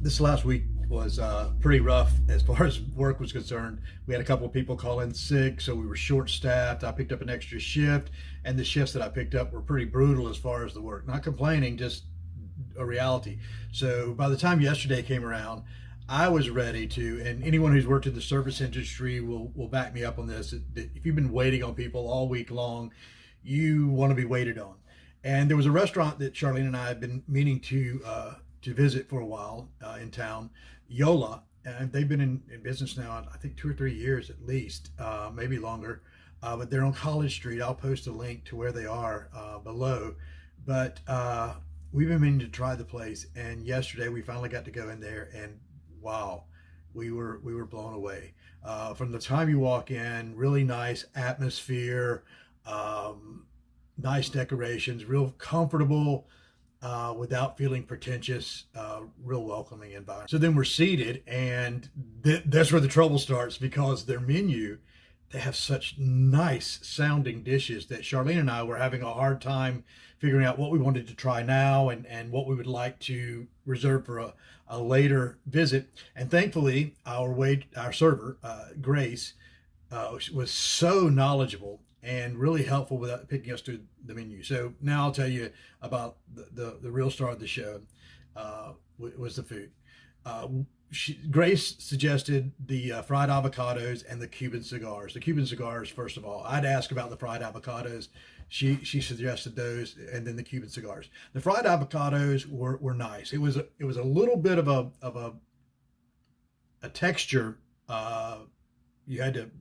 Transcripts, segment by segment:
This last week was pretty rough as far as work was concerned. We had a couple of people call in sick, so we were short staffed. I picked up an extra shift, and the shifts that I picked up were pretty brutal as far as the work. Not complaining, just a reality. So by the time yesterday came around, I was ready to, and anyone who's worked in the service industry will back me up on this. That if you've been waiting on people all week long, you want to be waited on. And there was a restaurant that Charlene and I have been meaning to visit for a while in town, Yollah, and they've been in business now, I think 2 or 3 years at least, maybe longer. But they're on College Street. I'll post a link to where they are below. But we've been meaning to try the place, and yesterday we finally got to go in there, and wow, we were blown away. From the time you walk in, really nice atmosphere, nice decorations, real comfortable, without feeling pretentious, real welcoming environment. So then we're seated, and that's where the trouble starts, because their menu, they have such nice sounding dishes that Charlene and I were having a hard time figuring out what we wanted to try now and what we would like to reserve for a later visit. And thankfully, our server, Grace, was so knowledgeable and really helpful with picking us through the menu. So now I'll tell you about the real star of the show, was the food. Grace suggested the fried avocados and the Cuban cigars. The Cuban cigars, first of all, I'd ask about the fried avocados. She suggested those, and then the Cuban cigars. The fried avocados were nice. It was a little bit of a texture. You had to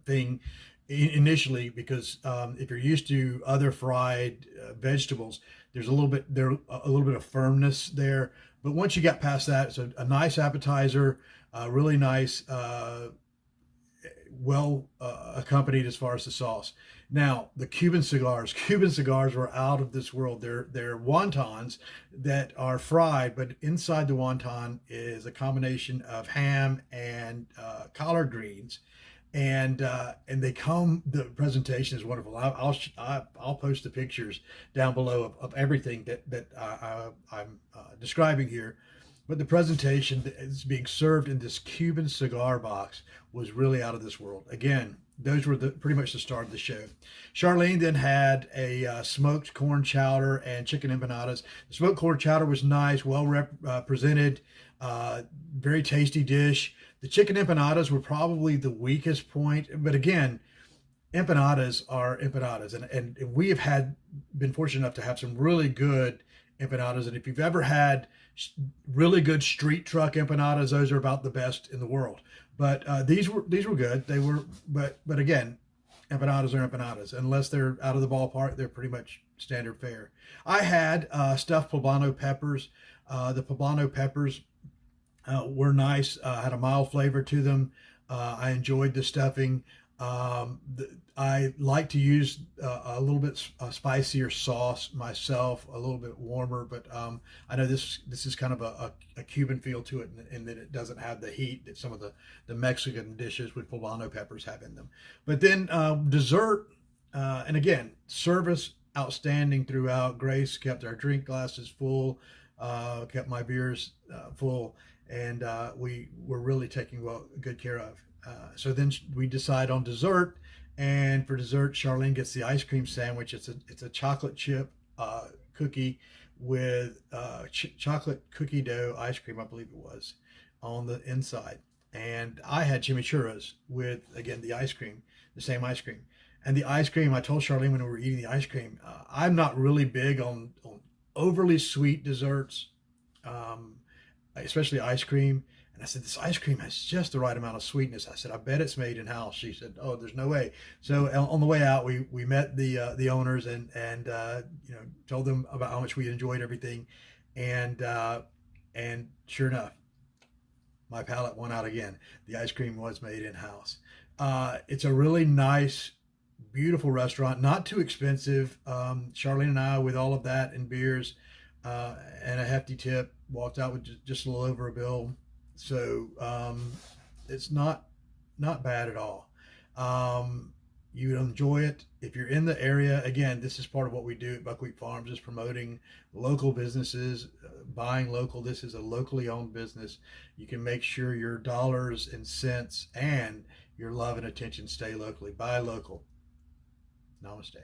thing initially, because if you're used to other fried vegetables, there's a little bit of firmness there. But once you got past that, it's a nice appetizer, really nice, well accompanied as far as the sauce. Now, the Cuban cigars were out of this world. They're wontons that are fried, but inside the wonton is a combination of ham and collard greens. And they come. The presentation is wonderful. I'll post the pictures down below of everything that I'm describing here. But the presentation that is being served in this Cuban cigar box was really out of this world. Again, those were pretty much the start of the show. Charlene then had a smoked corn chowder and chicken empanadas. The smoked corn chowder was nice, well presented, very tasty dish. The chicken empanadas were probably the weakest point, but again, empanadas are empanadas, and we have been fortunate enough to have some really good empanadas. And if you've ever had really good street truck empanadas, those are about the best in the world. But these were good. They were, but again, empanadas are empanadas. Unless they're out of the ballpark, they're pretty much standard fare. I had stuffed poblano peppers. The poblano peppers were nice, had a mild flavor to them. I enjoyed the stuffing. I like to use a little bit spicier sauce myself, a little bit warmer, but I know this is kind of a Cuban feel to it, in that it doesn't have the heat that some of the Mexican dishes with poblano peppers have in them. But then dessert, and again, service outstanding throughout. Grace kept our drink glasses full, kept my beers full, and we were really taken good care of. So then we decide on dessert, and for dessert, Charlene gets the ice cream sandwich. It's a chocolate chip cookie with chocolate cookie dough ice cream, I believe it was, on the inside. And I had chimichurros with, again, the ice cream, the same ice cream. And the ice cream, I told Charlene when we were eating the ice cream, I'm not really big on overly sweet desserts, especially ice cream. And I said, this ice cream has just the right amount of sweetness. I said, I bet it's made in house. She said, oh, there's no way. So on the way out, we met the owners and told them about how much we enjoyed everything, and sure enough, my palate won out again. The ice cream was made in house. It's a really nice, beautiful restaurant, not too expensive. Charlene and I, with all of that and beers and a hefty tip, walked out with just a little over a bill. So it's not bad at all. You would enjoy it if you're in the area. Again, this is part of what we do at Buckwheat Farms, is promoting local businesses, buying local. This is a locally owned business. You can make sure your dollars and cents and your love and attention stay locally. Buy local. Namaste.